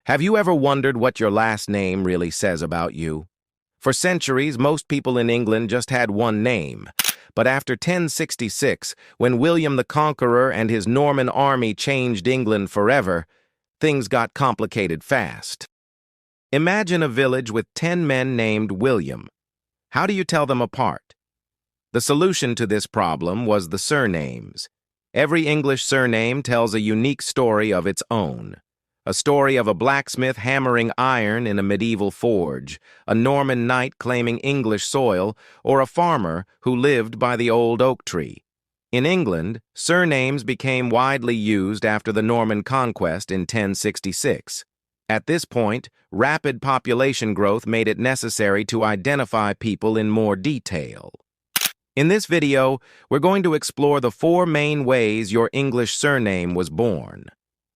Have you ever wondered what your last name really says about you? For centuries, most people in England just had one name. But after 1066, when William the Conqueror and his Norman army changed England forever, things got complicated fast. Imagine a village with 10 men named William. How do you tell them apart? The solution to this problem was the surnames. Every English surname tells a unique story of its own. A story of a blacksmith hammering iron in a medieval forge, a Norman knight claiming English soil, or a farmer who lived by the old oak tree. In England, surnames became widely used after the Norman conquest in 1066. At this point, rapid population growth made it necessary to identify people in more detail. In this video, we're going to explore the 4 main ways your English surname was born.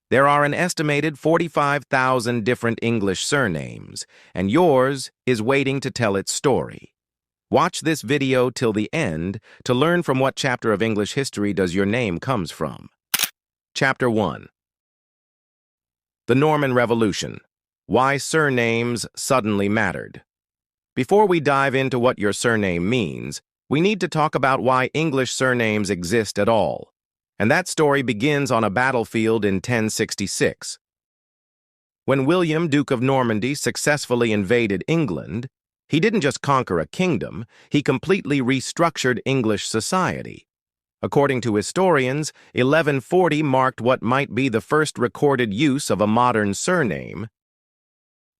There are an estimated 45,000 different English surnames, and yours is waiting to tell its story. Watch this video till the end to learn from what chapter of English history does your name comes from. Chapter 1. The Norman Revolution. Why surnames suddenly mattered. Before we dive into what your surname means, we need to talk about why English surnames exist at all. And that story begins on a battlefield in 1066. When William, Duke of Normandy, successfully invaded England, he didn't just conquer a kingdom, he completely restructured English society. According to historians, 1140 marked what might be the first recorded use of a modern surname,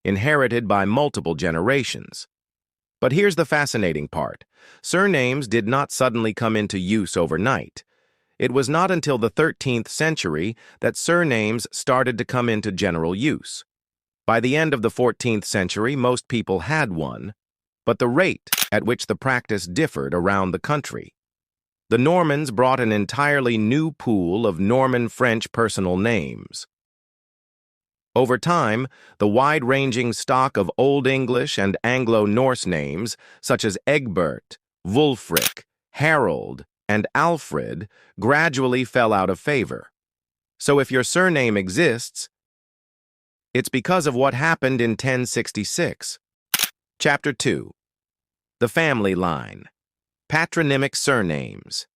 inherited by multiple generations. But here's the fascinating part. Surnames did not suddenly come into use overnight. It was not until the 13th century that surnames started to come into general use. By the end of the 14th century, most people had one, but the rate at which the practice differed around the country. The Normans brought an entirely new pool of Norman French personal names. Over time, the wide-ranging stock of Old English and Anglo-Norse names, such as Egbert, Wulfric, Harold, and Alfred, gradually fell out of favor. So if your surname exists, it's because of what happened in 1066. Chapter 2. The Family Line. Patronymic surnames.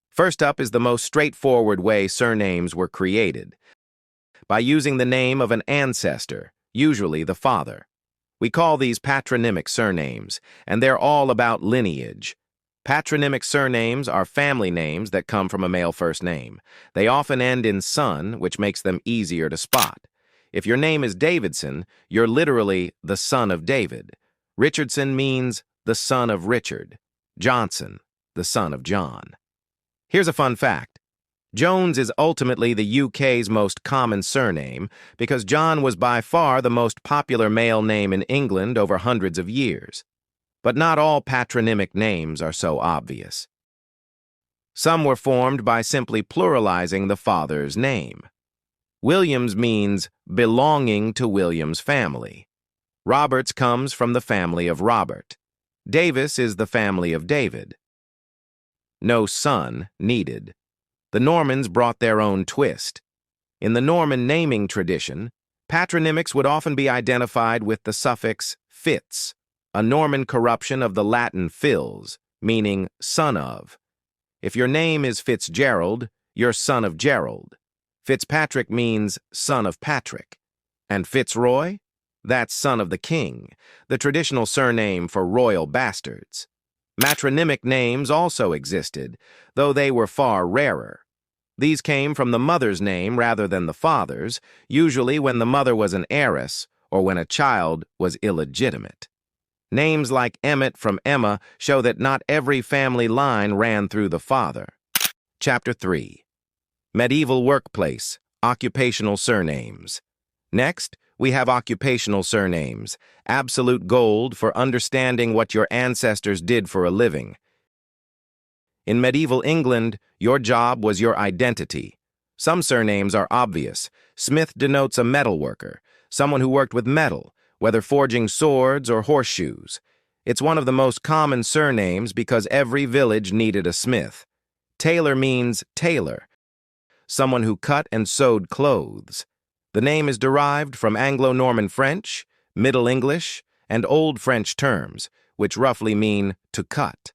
First up is the most straightforward way surnames were created, by using the name of an ancestor, usually the father. We call these patronymic surnames, and they're all about lineage. Patronymic surnames are family names that come from a male first name. They often end in son, which makes them easier to spot. If your name is Davidson, you're literally the son of David. Richardson means the son of Richard. Johnson, the son of John. Here's a fun fact. Jones is ultimately the UK's most common surname because John was by far the most popular male name in England over hundreds of years. But not all patronymic names are so obvious. Some were formed by simply pluralizing the father's name. Williams means belonging to William's family. Roberts comes from the family of Robert. Davis is the family of David. No son needed. The Normans brought their own twist. In the Norman naming tradition, patronymics would often be identified with the suffix fitz, a Norman corruption of the Latin fils, meaning son of. If your name is Fitzgerald, you're son of Gerald. Fitzpatrick means son of Patrick. And Fitzroy? That's son of the king, the traditional surname for royal bastards. Matronymic names also existed, though they were far rarer. These came from the mother's name rather than the father's, usually when the mother was an heiress or when a child was illegitimate. Names like Emmett from Emma show that not every family line ran through the father. Chapter 3. Medieval Workplace, Occupational Surnames. Next, we have occupational surnames, absolute gold for understanding what your ancestors did for a living. In medieval England, your job was your identity. Some surnames are obvious. Smith denotes a metal worker, someone who worked with metal, whether forging swords or horseshoes. It's one of the most common surnames because every village needed a smith. Tailor means tailor, someone who cut and sewed clothes. The name is derived from Anglo-Norman French, Middle English, and Old French terms, which roughly mean to cut.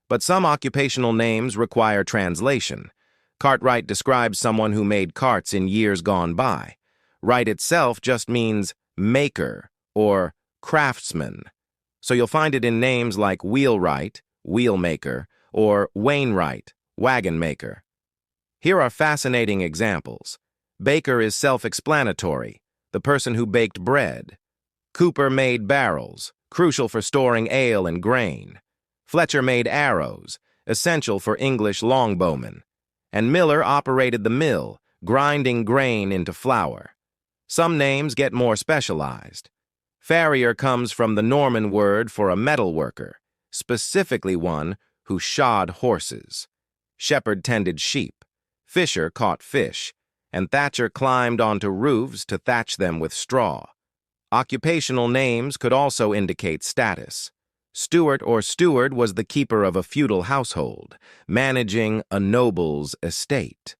But some occupational names require translation. Cartwright describes someone who made carts in years gone by. Wright itself just means maker or craftsman. So you'll find it in names like wheelwright, wheelmaker, or Wainwright, wagon maker. Here are fascinating examples. Baker is self-explanatory, the person who baked bread. Cooper made barrels, crucial for storing ale and grain. Fletcher made arrows, essential for English longbowmen. And Miller operated the mill, grinding grain into flour. Some names get more specialized. Farrier comes from the Norman word for a metal worker, specifically one who shod horses. Shepherd tended sheep. Fisher caught fish, and Thatcher climbed onto roofs to thatch them with straw. Occupational names could also indicate status. Steward or steward was the keeper of a feudal household, managing a noble's estate.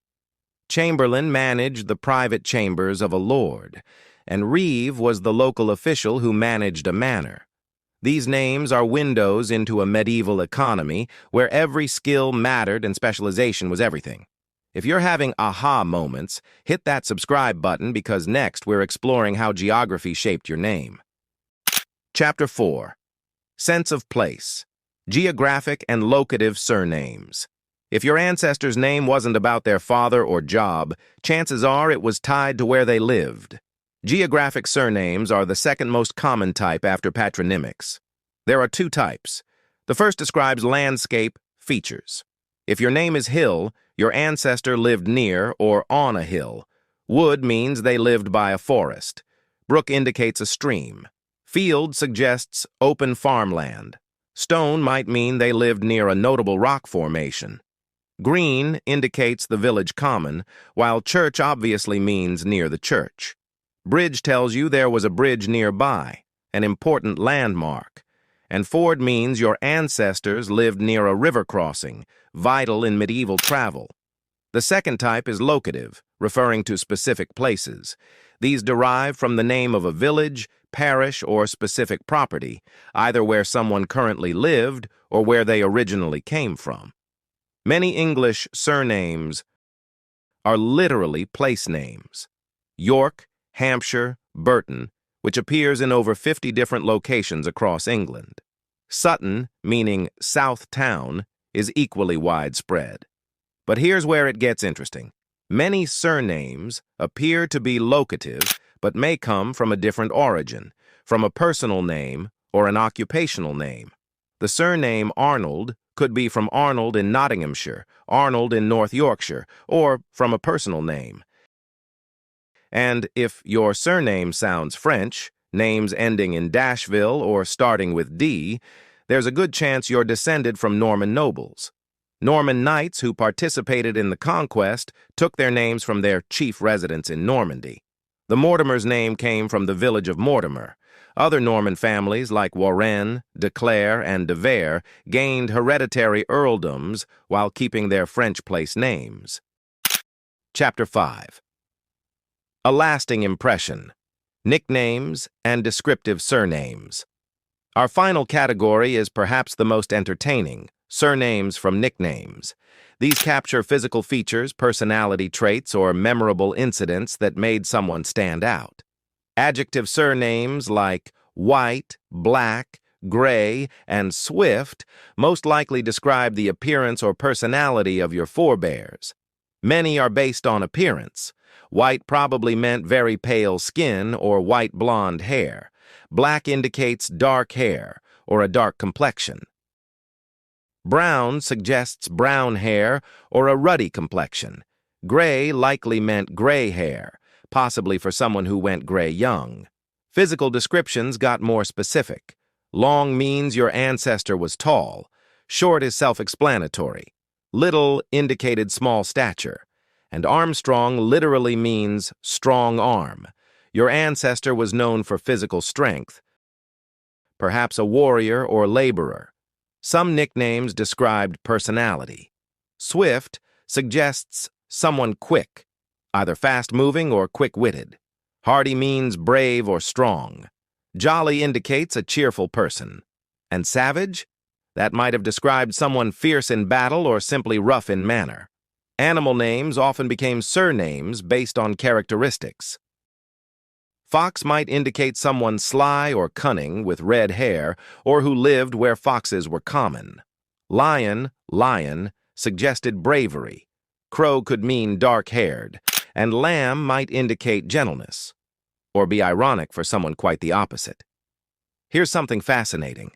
Chamberlain managed the private chambers of a lord, and reeve was the local official who managed a manor. These names are windows into a medieval economy where every skill mattered and specialization was everything. If you're having aha moments, hit that subscribe button because next we're exploring how geography shaped your name. Chapter 4. Sense of place. Geographic and locative surnames. If your ancestor's name wasn't about their father or job, chances are it was tied to where they lived. Geographic surnames are the second most common type after patronymics. There are two types. The first describes landscape features. If your name is Hill, your ancestor lived near or on a hill. Wood means they lived by a forest. Brook indicates a stream. Field suggests open farmland. Stone might mean they lived near a notable rock formation. Green indicates the village common, while church obviously means near the church. Bridge tells you there was a bridge nearby, an important landmark. And ford means your ancestors lived near a river crossing, vital in medieval travel. The second type is locative, referring to specific places. These derive from the name of a village, parish, or specific property, either where someone currently lived or where they originally came from. Many English surnames are literally place names. York, Hampshire, Burton, which appears in over 50 different locations across England. Sutton, meaning South Town, is equally widespread. But here's where it gets interesting. Many surnames appear to be locative, but may come from a different origin, from a personal name or an occupational name. The surname Arnold could be from Arnold in Nottinghamshire, Arnold in North Yorkshire, or from a personal name. And if your surname sounds French, names ending in Dashville or starting with D, there's a good chance you're descended from Norman nobles. Norman knights who participated in the conquest took their names from their chief residence in Normandy. The Mortimer's name came from the village of Mortimer. Other Norman families like Warenne, de Clare, and de Vere gained hereditary earldoms while keeping their French place names. Chapter 5. A lasting impression. Nicknames and descriptive surnames. Our final category is perhaps the most entertaining, surnames from nicknames. These capture physical features, personality traits, or memorable incidents that made someone stand out. Adjective surnames like white, black, gray, and swift most likely describe the appearance or personality of your forebears. Many are based on appearance. White probably meant very pale skin or white blonde hair. Black indicates dark hair or a dark complexion. Brown suggests brown hair or a ruddy complexion. Gray likely meant gray hair, possibly for someone who went gray young. Physical descriptions got more specific. Long means your ancestor was tall. Short is self-explanatory. Little indicated small stature. And Armstrong literally means strong arm. Your ancestor was known for physical strength, perhaps a warrior or laborer. Some nicknames described personality. Swift suggests someone quick, either fast-moving or quick-witted. Hardy means brave or strong. Jolly indicates a cheerful person. And savage? That might have described someone fierce in battle or simply rough in manner. Animal names often became surnames based on characteristics. Fox might indicate someone sly or cunning with red hair or who lived where foxes were common. Lion suggested bravery. Crow could mean dark-haired, and lamb might indicate gentleness, or be ironic for someone quite the opposite. Here's something fascinating.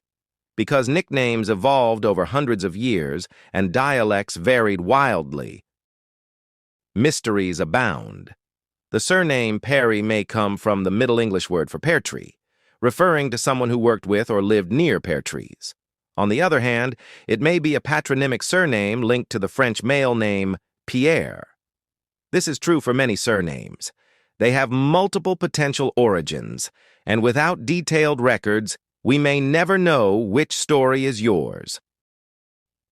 Because nicknames evolved over hundreds of years and dialects varied wildly, mysteries abound. The surname Perry may come from the Middle English word for pear tree, referring to someone who worked with or lived near pear trees. On the other hand, it may be a patronymic surname linked to the French male name Pierre. This is true for many surnames. They have multiple potential origins, and without detailed records, we may never know which story is yours.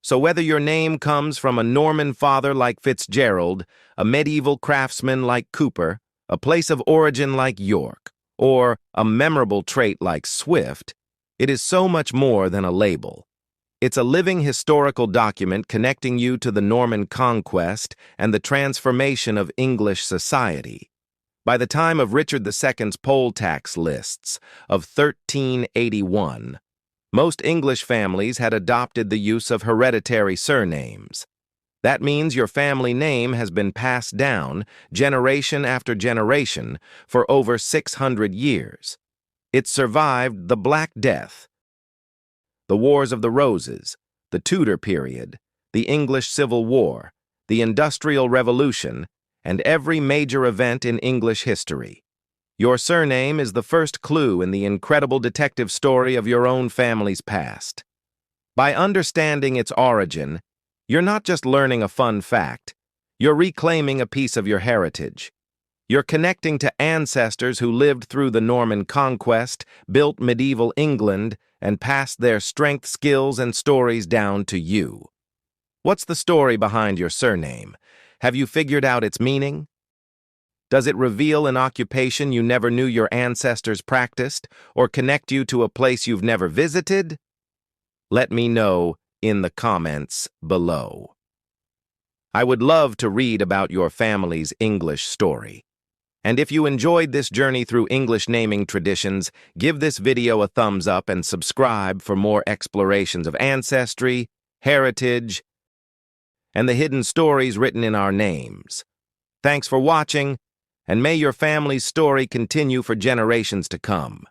So whether your name comes from a Norman father like Fitzgerald, a medieval craftsman like Cooper, a place of origin like York, or a memorable trait like Swift, it is so much more than a label. It's a living historical document connecting you to the Norman conquest and the transformation of English society. By the time of Richard II's poll tax lists of 1381, most English families had adopted the use of hereditary surnames. That means your family name has been passed down, generation after generation, for over 600 years. It survived the Black Death, the Wars of the Roses, the Tudor period, the English Civil War, the Industrial Revolution, and every major event in English history. Your surname is the first clue in the incredible detective story of your own family's past. By understanding its origin, you're not just learning a fun fact, you're reclaiming a piece of your heritage. You're connecting to ancestors who lived through the Norman conquest, built medieval England, and passed their strength, skills, and stories down to you. What's the story behind your surname? Have you figured out its meaning? Does it reveal an occupation you never knew your ancestors practiced, or connect you to a place you've never visited? Let me know in the comments below. I would love to read about your family's English story. And if you enjoyed this journey through English naming traditions, give this video a thumbs up and subscribe for more explorations of ancestry, heritage, and the hidden stories written in our names. Thanks for watching, and may your family's story continue for generations to come.